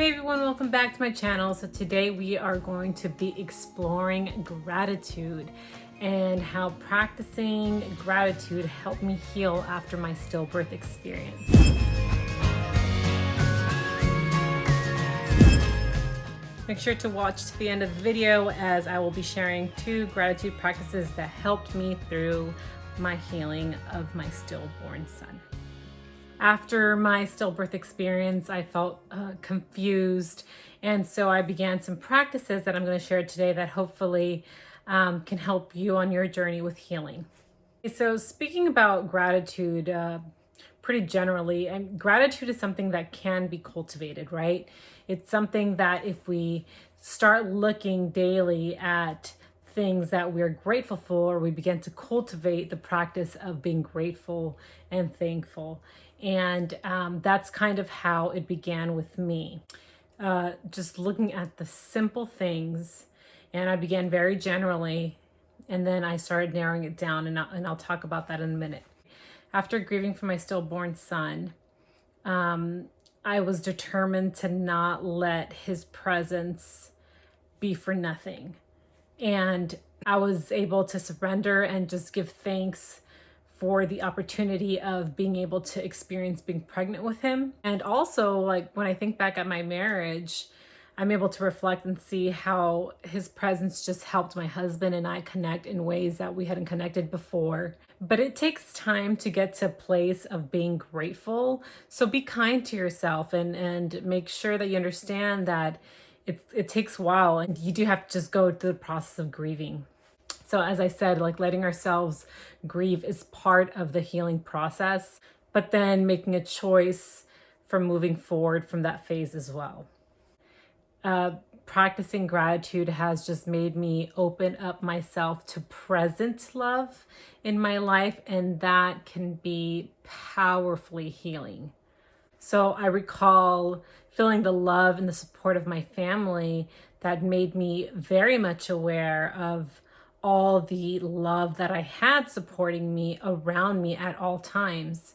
Hey everyone, welcome back to my channel. So today we are going to be exploring gratitude and how practicing gratitude helped me heal after my stillbirth experience. Make sure to watch to the end of the video as I will be sharing 2 gratitude practices that helped me through my healing of my stillborn son. After my stillbirth experience, I felt confused, and so I began some practices that I'm going to share today that hopefully can help you on your journey with healing. So speaking about gratitude, pretty generally, gratitude is something that can be cultivated, right? It's something that if we start looking daily at things that we're grateful for, we begin to cultivate the practice of being grateful and thankful. And that's kind of how it began with me. Just looking at the simple things, and I began very generally, and then I started narrowing it down, and I'll talk about that in a minute. After grieving for my stillborn son, I was determined to not let his presence be for nothing. And I was able to surrender and just give thanks for the opportunity of being able to experience being pregnant with him. And also, like, when I think back at my marriage, I'm able to reflect and see how his presence just helped my husband and I connect in ways that we hadn't connected before. But it takes time to get to a place of being grateful. So be kind to yourself and make sure that you understand that it takes a while, and you do have to just go through the process of grieving. So as I said, like, letting ourselves grieve is part of the healing process, but then making a choice for moving forward from that phase as well. Practicing gratitude has just made me open up myself to present love in my life, and that can be powerfully healing. So I recall feeling the love and the support of my family that made me very much aware of all the love that I had supporting me around me at all times.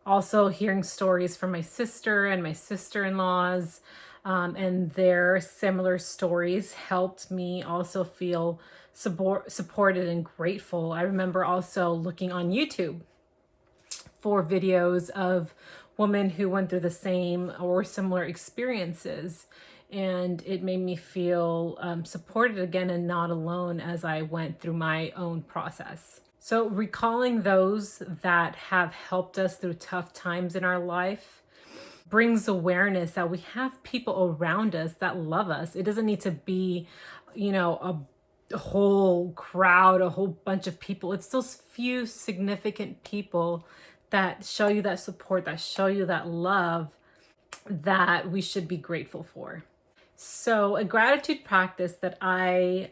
Also, hearing stories from my sister and my sister-in-laws and their similar stories helped me also feel supported and grateful. I remember also looking on YouTube for videos of women who went through the same or similar experiences. And it made me feel supported again and not alone as I went through my own process. So recalling those that have helped us through tough times in our life brings awareness that we have people around us that love us. It doesn't need to be, a whole crowd, a whole bunch of people. It's those few significant people that show you that support, that show you that love that we should be grateful for. So a gratitude practice that I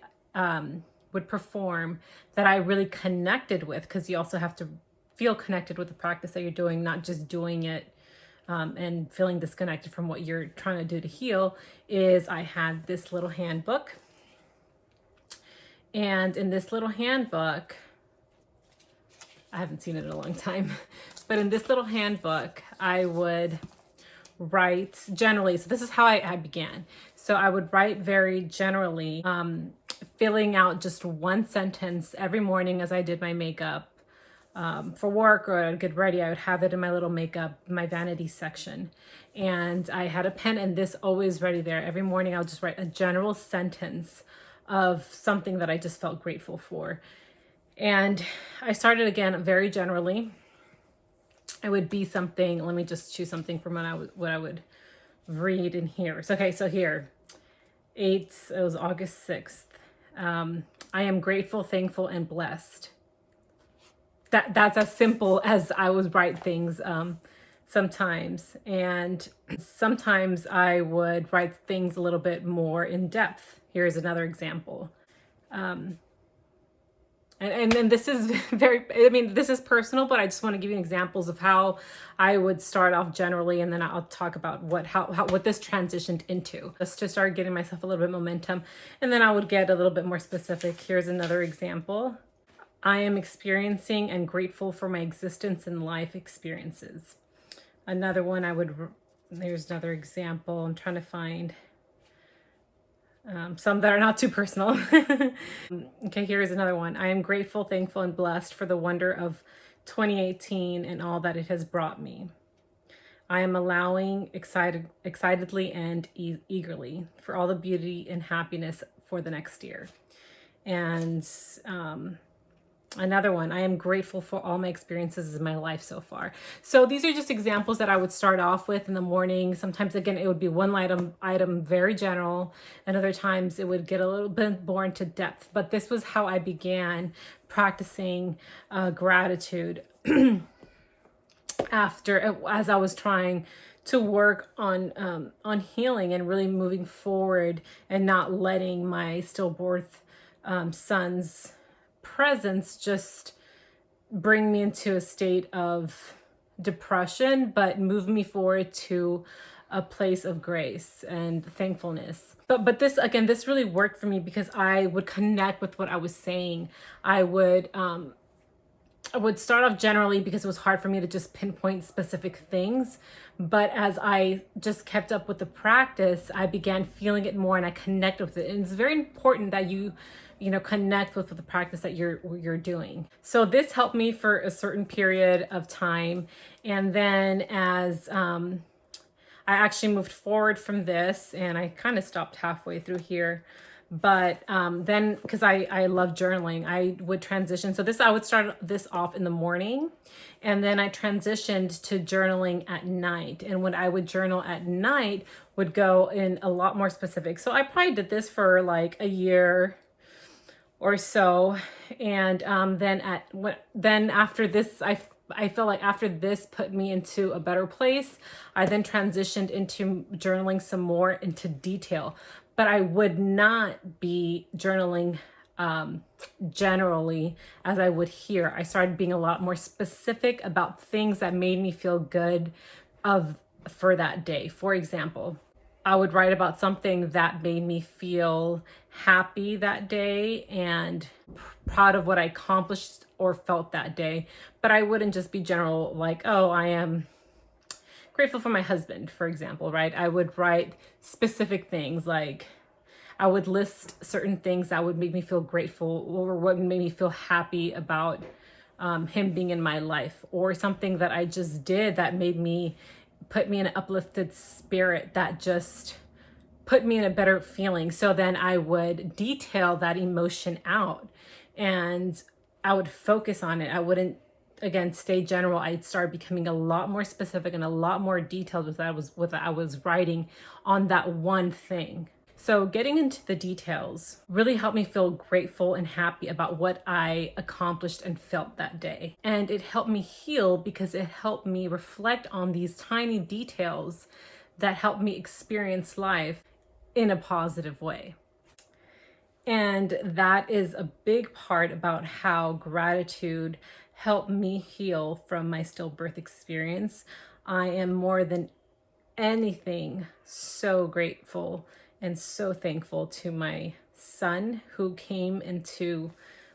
would perform that I really connected with, because you also have to feel connected with the practice that you're doing, not just doing it and feeling disconnected from what you're trying to do to heal, is I had this little handbook. And in this little handbook, I haven't seen it in a long time, but in this little handbook, I would write generally. So this is how I began. So I would write very generally, filling out just one sentence every morning as I did my makeup for work, or I'd get ready. I would have it in my little makeup, my vanity section. And I had a pen and this always ready there. Every morning I would just write a general sentence of something that I just felt grateful for. And I started again very generally. It would be something, let me just choose something from what I would read in here. So, okay, so here, it was August 6th. I am grateful, thankful, and blessed. That's as simple as I would write things sometimes. And sometimes I would write things a little bit more in depth. Here's another example. And this is this is personal, but I just want to give you examples of how I would start off generally, and then I'll talk about what this transitioned into, just to start getting myself a little bit momentum, and then I would get a little bit more specific. Here's another example. I am experiencing and grateful for my existence and life experiences. Another one, I would There's another example. I'm trying to find some that are not too personal. Okay, here's another one. I am grateful, thankful, and blessed for the wonder of 2018 and all that it has brought me. I am allowing excitedly and eagerly for all the beauty and happiness for the next year. And another one, I am grateful for all my experiences in my life so far. So these are just examples that I would start off with in the morning. Sometimes, again, it would be one item very general, and other times it would get a little bit more into depth. But this was how I began practicing gratitude as I was trying to work on healing and really moving forward and not letting my stillbirth son's presence just bring me into a state of depression, but move me forward to a place of grace and thankfulness. But this, again, this really worked for me because I would connect with what I was saying. I would start off generally because it was hard for me to just pinpoint specific things. But as I just kept up with the practice, I began feeling it more and I connected with it. And it's very important that you connect with the practice that you're doing. So this helped me for a certain period of time. And then as I actually moved forward from this, and I kind of stopped halfway through here. But then, because I love journaling, I would transition. So I would start this off in the morning, and then I transitioned to journaling at night. And when I would journal at night, would go in a lot more specific. So I probably did this for like a year or so. And then after this, I felt like after this put me into a better place, I then transitioned into journaling some more into detail. But I would not be journaling generally as I would here. I started being a lot more specific about things that made me feel good for that day. For example, I would write about something that made me feel happy that day and proud of what I accomplished or felt that day. But I wouldn't just be general like, oh, I am grateful for my husband, for example, right? I would write specific things, like I would list certain things that would make me feel grateful or what made me feel happy about him being in my life, or something that I just did that put me in an uplifted spirit that just put me in a better feeling. So then I would detail that emotion out and I would focus on it. I wouldn't, again, stay general. I'd start becoming a lot more specific and a lot more detailed with what I was writing on that one thing. So getting into the details really helped me feel grateful and happy about what I accomplished and felt that day. And it helped me heal because it helped me reflect on these tiny details that helped me experience life in a positive way. And that is a big part about how gratitude helped me heal from my stillbirth experience. I am more than anything so grateful and so thankful to my son who came into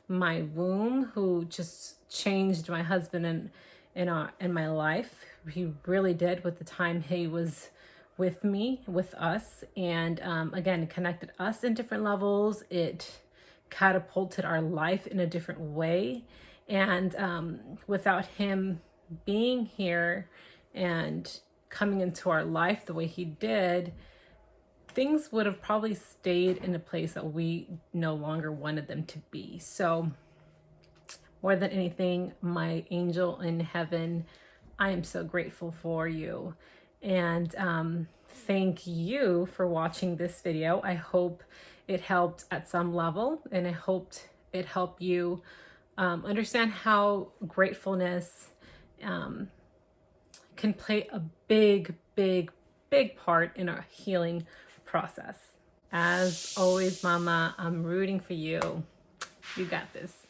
my womb, who just changed my husband in my life. He really did, with the time he was with me, with us. And again, it connected us in different levels. It catapulted our life in a different way. And without him being here and coming into our life the way he did, things would have probably stayed in a place that we no longer wanted them to be. So more than anything, my angel in heaven, I am so grateful for you. And thank you for watching this video. I hope it helped at some level, and I hoped it helped you understand how gratefulness can play a big, big, big part in our healing process. As always, Mama, I'm rooting for you. You got this.